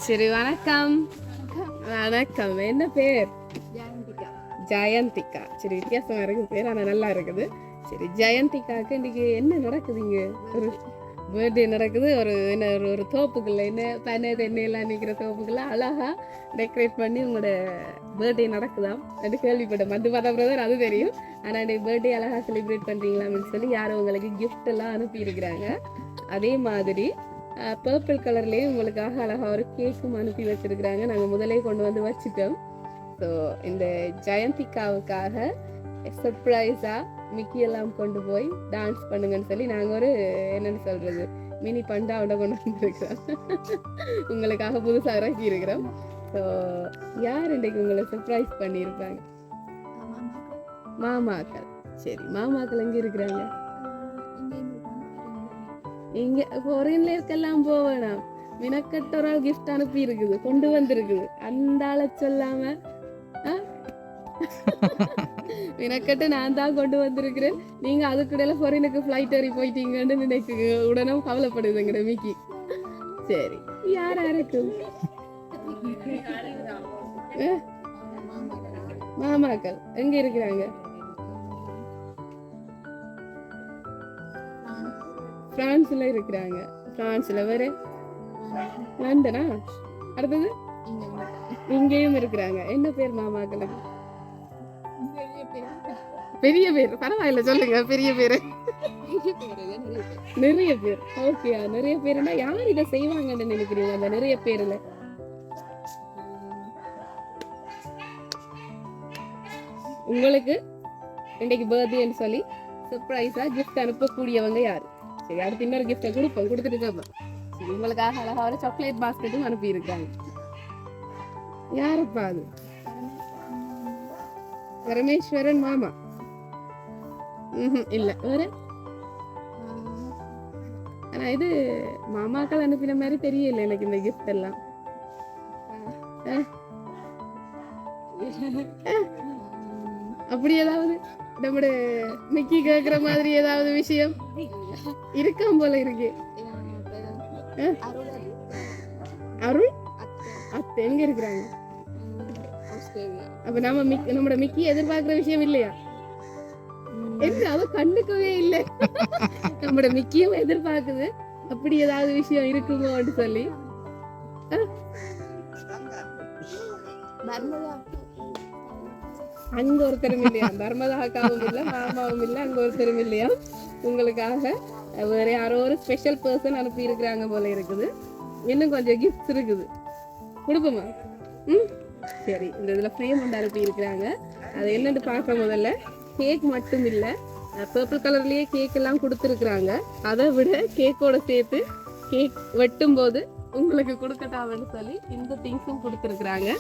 சரி வணக்கம். வணக்கம். என்ன பேர்? ஜெயந்திகா. சரி வித்தியாசமா இருக்கு பேர், ஆனா நல்லா இருக்குது. சரி ஜெயந்திகாக்கு இன்னைக்கு என்ன நடக்குதுங்க? ஒரு பர்த்டே நடக்குது. ஒரு என்ன ஒரு தோப்புக்குள்ள என்ன பனை தென்னையெல்லாம் நிற்கிற தோப்புக்குள்ள அழகா டெக்கரேட் பண்ணி உங்களோட பர்த்டே நடக்குதாம் அது கேள்விப்பட்டேன். மது பார்த்தா பிரதர் அது தெரியும். ஆனால் இன்னைக்கு பர்த்டே அழகா செலிப்ரேட் பண்ணுறீங்களான்னு சொல்லி யாரும் உங்களுக்கு கிஃப்ட் எல்லாம் அனுப்பி இருக்கிறாங்க. அதே மாதிரி பர்பிள் கலர்லேயே உங்களுக்காக அழகாக ஒரு கேக்கும் அனுப்பி வச்சிருக்கிறாங்க. நாங்கள் முதலே கொண்டு வந்து வச்சுட்டோம். ஸோ இந்த ஜெயந்திகாவுக்காக சர்ப்ரைஸாக மிக்கியெல்லாம் கொண்டு போய் டான்ஸ் பண்ணுங்கன்னு சொல்லி நாங்கள் ஒரு என்னென்னு சொல்கிறது மினி பண்டாவோட கொண்டு வந்துருக்கிறோம். உங்களுக்காக புதுசாக இறக்கி இருக்கிறோம். ஸோ யார் இன்றைக்கு உங்களை சர்ப்ரைஸ் பண்ணியிருப்பாங்க? மாமாக்கள். சரி மாமாக்கள் எங்கே இருக்கிறாங்க? இங்க ஃபாரின்ல இருக்கலாம் போவேணாம். மினக்கட்ட ஒரு ஆள் கிஃப்ட் அனுப்பி இருக்குது, கொண்டு வந்திருக்குது. அந்த ஆளை சொல்லாம மினக்கட்ட நான் தான் கொண்டு வந்திருக்கிறேன். நீங்க அதுக்கிடையில ஃபாரினுக்கு ஃபிளைட் ஏறி போயிட்டீங்கன்னு நினைக்கு உடனே கவலைப்படுதுங்கிற மிக்கி. சரி யாரா இருக்கும்? மாமாக்கள் எங்க இருக்கிறாங்க? பிரான்ஸ்ல இருக்கிறாங்க. பிரான்ஸ்ல வேற லண்டனா? அடுத்தது இங்கேயும் இருக்கிறாங்க. என்ன பேர் மாமாக்களுக்கு? பெரிய பேர் பரவாயில்ல சொல்லுங்க. பெரிய பேரு நிறைய பேர். ஓகே நிறைய பேருனா யார் இதை செய்வாங்கன்னு நினைக்கிறீங்க? அந்த நிறைய பேர்ல உங்களுக்கு இன்னைக்கு பர்த்டேன்னு சொல்லி சர்ப்ரைஸா கிஃப்ட் அனுப்பக்கூடியவங்க யாரு? சரி அடுத்து இன்னொரு கிஃப்டை கொடுப்போம், கொடுத்துட்டு கேட்போம். சரி உங்களுக்காக அழகா ஒரு சாக்லேட் பாஸ்கெட்டும் அனுப்பி இருக்காங்க. யாருப்பா அது? பரமேஸ்வரன் மாமா? இல்ல வேற. ஆனா இது மாமாக்கள் அனுப்பின மாதிரி தெரியல எனக்கு இந்த கிஃப்ட் எல்லாம். அப்படி ஏதாவது நம்முடைய மிக்கி கேக்குற மாதிரி ஏதாவது விஷயம் இருக்காம் போல இருக்கு. அருள் அத்தை எங்க இருக்கிறாங்க? அப்ப நம்மளோட மிக்கி எதிர்பார்க்கிற விஷயம் இல்லையா? என்று அவ கண்டுக்கவே இல்லை. நம்மளோட மிக்கியும் எதிர்பார்க்குது. அப்படி ஏதாவது விஷயம் இருக்குமோன்னு சொல்லி அங்க ஒருத்தரும் இல்லையா? நர்மதா அக்காவும் இல்ல, மாமாவும் இல்ல, அங்க ஒருத்தரும் இல்லையா? உங்களுக்காக வேற யாரோ ஒரு ஸ்பெஷல் பர்சன் அனுப்பி இருக்கிறாங்க போல இருக்குது. இன்னும் கொஞ்சம் கிஃப்ட்ஸ் இருக்குது, கொடுப்போமா? சரி இந்த இதுல ஃப்ரேம் ஒன்று அனுப்பி இருக்கிறாங்க. அது என்னன்னு பார்க்க முதல்ல கேக் மட்டும் இல்லை, பர்பிள் கலர்லயே கேக் எல்லாம் கொடுத்துருக்குறாங்க. அதை விட கேக்கோட சேர்த்து கேக் வெட்டும் போது உங்களுக்கு கொடுக்கட்டான்னு சொல்லி இந்த திங்ஸும் கொடுத்துருக்குறாங்க.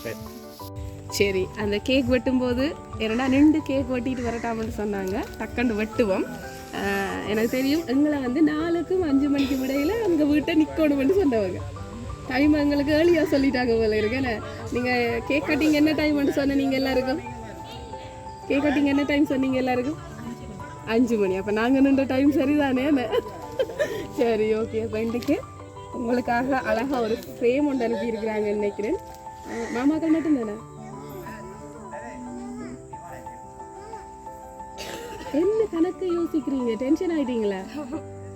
சரி அந்த கேக் வெட்டும் போது என்னடா நின்று கேக் வெட்டிட்டு வரட்டாமன்னு சொன்னாங்க. டக்குன்னு வெட்டுவோம். எனக்கு தெரியும் எங்களை வந்து 4க்கும் 5 மணிக்கு இடையில அங்கே வீட்டை நிற்கணும்னு சொன்னவங்க. டைம் எங்களுக்கு ஏர்லியாக சொல்லிட்டாங்க போல இருக்கேன்னு. நீங்கள் கேக் கட்டிங் என்ன டைம்னு சொன்ன? நீங்கள் எல்லாருக்கும் கேக் கட்டிங் என்ன டைம் சொன்னீங்க? எல்லாருக்கும் 5 மணி. அப்போ நாங்கள் நின்ற டைம் சரிதானே? சரி ஓகே. இப்போ இன்றைக்கு உங்களுக்காக அழகாக ஒரு ஃப்ரேம் ஒன்று அனுப்பி இருக்கிறாங்க நினைக்கிறேன். மாமாக்கள் மட்டும் தானே? என்ன கணக்கு யோசிக்கிறீங்க? டென்ஷன் ஆயிட்டீங்களா?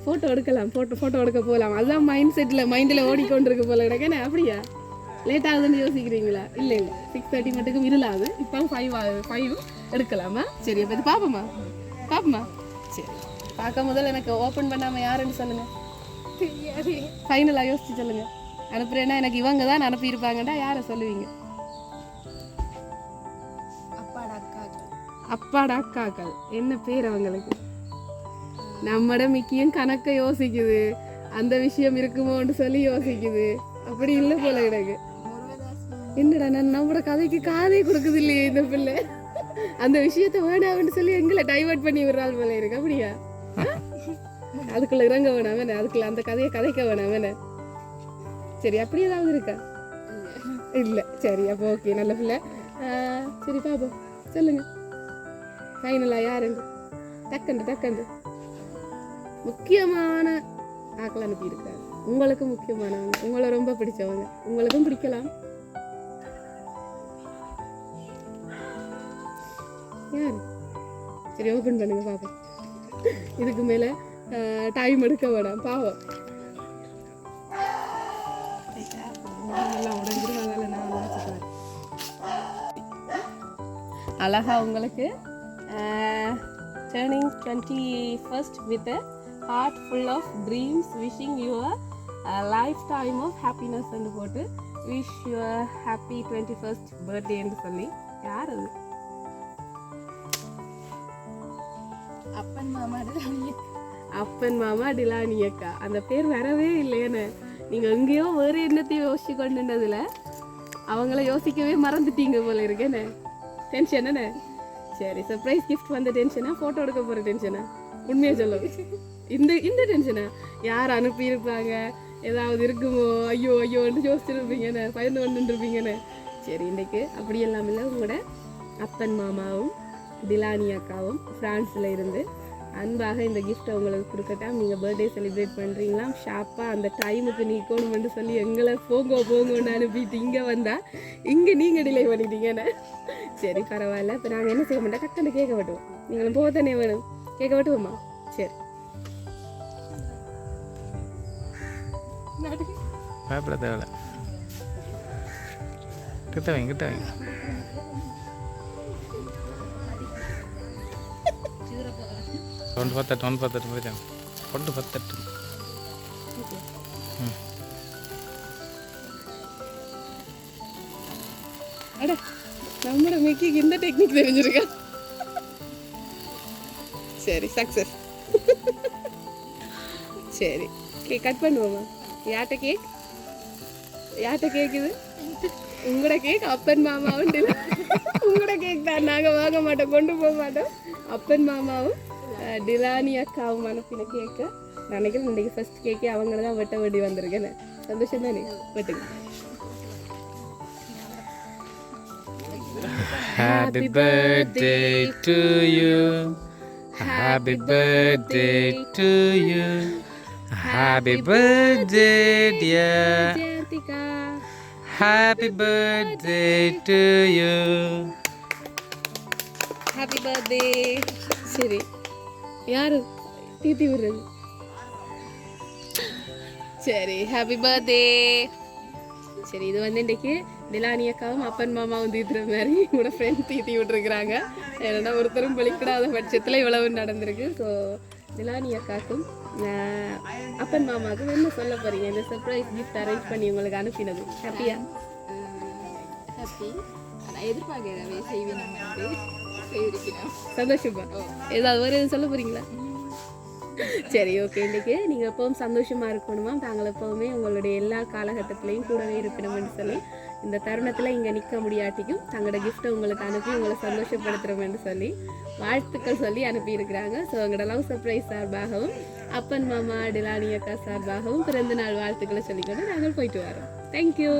ஃபோட்டோ எடுக்கலாம், ஃபோட்டோ எடுக்க போகலாம். அதுதான் மைண்டில் ஓடிக்கொண்டிருக்கு போல கிடக்கேன்னு. அப்படியா லேட் ஆகுதுன்னு யோசிக்கிறீங்களா? இல்லை 6:30 மட்டுக்கும் இருளாது. இப்போ 5 எடுக்கலாமா? சரி அப்போ இது பார்ப்போமா? சரி பார்க்க முதல்ல எனக்கு ஓப்பன் பண்ணாமல் யாருன்னு சொல்லுங்கள். ஃபைனலாக யோசிச்சு சொல்லுங்கள். அனுப்புறேன்னா எனக்கு இவங்க தான் அனுப்பியிருப்பாங்கடா. யாரை சொல்லுவீங்க? அப்பாடா அக்காக்கள். என்ன பேர் அவங்களுக்கு? நம்மட மிக்கியும் கணக்க யோசிக்குது. அந்த விஷயம் இருக்குமோன்னு சொல்லி யோசிக்குது. அப்படி இல்லை போல கிடக்கு. என்னடா நம்மளோட கதைக்கு காதே கொடுக்குது இல்லையே இந்த பிள்ளை. அந்த விஷயத்த வேணாம்னு சொல்லி எங்களை டைவர்ட் பண்ணி விடுறாள் போல இருக்கு. அப்படியா? அதுக்குள்ள இறங்க வேணாம் வேணா, அதுக்குள்ள அந்த கதையை கதைக்க வேணாம் வேணா. சரி அப்படி ஏதாவது இருக்கா? இல்லை. சரி அப்போ ஓகே நல்ல பிள்ளை. சரி பாப்போம் சொல்லுங்க ஃபைனலா யாருங்க? டக்கண்டு முக்கியமான ஆக்கள் அனுப்பி இருக்காரு. உங்களுக்கு முக்கியமானவங்க, உங்களை ரொம்ப பிடிச்சவங்க, உங்களுக்கும் பிடிக்கலாம். யார்? சரி ஓப்பன் பண்ணுங்க பாப்போம். இதுக்கு மேல டைம் எடுக்க வேணாம், பாவம். அழகா உங்களுக்கு turning 21st with a heart full of dreams, wishing you a lifetime of happiness and போட்டு wish you a happy 21st birthday என்று சொல்லி. யார் அது? அப்பன் மாமா டிலானி அக்கா. அந்த பேர் வரவே இல்லையேன்னு நீங்க எங்கேயோ வேறு என்னத்தையும் யோசிச்சு கொண்டுன்றதுல அவங்கள யோசிக்கவே மறந்துட்டீங்க போல இருக்கேன்னு. டென்ஷன் என்ன? சரி, சர்ப்ரைஸ் கிஃப்ட் வந்த டென்ஷனா, ஃபோட்டோ எடுக்க போகிற டென்ஷனா? உண்மையாக சொல்லும். இந்த டென்ஷனா? யார் அனுப்பியிருப்பாங்க, ஏதாவது இருக்குமோ, ஐயோ ஐயோன்னு யோசிச்சுருப்பீங்கன்னு, பயந்து கொண்டுருப்பீங்கன்னு. சரி, இன்றைக்கு அப்படியெல்லாம் இல்லை. உங்களோட அப்பன் மாமாவும் டிலானி அக்காவும் ஃப்ரான்ஸில் இருந்து அன்பாக இந்த கிஃப்ட்டை உங்களுக்கு கொடுக்கட்டாம். நீங்கள் பர்த்டே செலிப்ரேட் பண்ணுறீங்களா? ஷாப்பாக அந்த டைமுக்கு நீக்கணும்னு சொல்லி எங்களை போங்கன்னு அனுப்பிட்டு இங்கே வந்தால் இங்கே நீங்கள் டிலே பண்ணிட்டீங்கன்னு. சரி, பரவாயில்ல. இப்போ நாங்கள் என்ன செய்ய மாட்டோம், டக்குன்னு கேட்க விட்டுவோம். நீங்களும் போகத்தானே வேணும், கேட்க விட்டுவோம்மா? சரி, பயப்பட தேவையில்ல. கிட்ட வைங்க. ஒன்று பத்தெட்டு முடிச்சாங்க. ஒன்று 18. அட, நம்மளோட மிக்கிக்கு இந்த டெக்னிக் தெரிஞ்சிருக்கா? சரி, சக்சஸ். சரி, கேக் கட் பண்ணுவோமா? யார்கிட்ட கேக் இது? உங்களோட கேக். அப்பன் மாமாவும் உங்களோட கேக் தான். நாங்கள் வாங்க மாட்டோம், கொண்டு போக மாட்டோம். அப்பன் மாமாவும் டிலானி அக்காவும் அனுப்பின கேக்கு. நினைக்கிறேன் இன்றைக்கு ஃபர்ஸ்ட் கேக்கே அவங்கள தான் வெட்ட வேண்டி வந்திருக்கேன்னு. சந்தோஷம் தானே? வெட்டுங்க. Happy birthday to you. Happy birthday to you. Happy birthday dear Jayanthika. Happy birthday to you. Happy birthday. சரி, யாரு தீத்தி விடுறது? சரி, ஹாப்பி பர்த்டே. சரி, இது வந்து இன்றைக்கு டிலானி அக்காவும் அப்பன் மாமாவும் தீத்துற மாதிரி உங்களோட ஃப்ரெண்ட் தீத்தி விட்டுருக்குறாங்க. ஏன்னா ஒருத்தரும் பலிக்கிடாத பட்சத்தில் இவ்வளவு நடந்திருக்கு. ஸோ டிலானி அக்காவுக்கும் அப்பன் மாமாவுக்கும் என்ன சொல்ல போறீங்க? இந்த சர்ப்ரைஸ் கிஃப்ட் அரேஞ்ச் பண்ணி உங்களுக்கு அனுப்பினது ஹாப்பியா? ஹாப்பி. நான் எதிர்பார்க்கிறேன் செய்வேன். சந்தோஷமா? ஏதாவது ஒரு எதுவும் சொல்ல போறீங்களா? சரி, ஓகே. இன்றைக்கு நீங்கள் எப்பவும் சந்தோஷமாக இருக்கணுமா? தாங்கள் எப்போவுமே உங்களுடைய எல்லா காலகட்டத்திலையும் கூடவே இருக்கணும்னு சொல்லி இந்த தருணத்தில் இங்கே நிற்க முடியாட்டிக்கும் தங்களோட கிஃப்ட்டை உங்களுக்கு அனுப்பி உங்களை சந்தோஷப்படுத்துகிறோம்னு சொல்லி வாழ்த்துக்கள் சொல்லி அனுப்பியிருக்கிறாங்க. ஸோ உங்களோட லவ் சர்ப்ரைஸ் சார்பாகவும் அப்பன் மாமா டிலானி அக்கா சார்பாகவும் பிறந்த நாள் வாழ்த்துக்களை சொல்லிக்கொண்டு நாங்கள் போயிட்டு வரோம். தேங்க்யூ.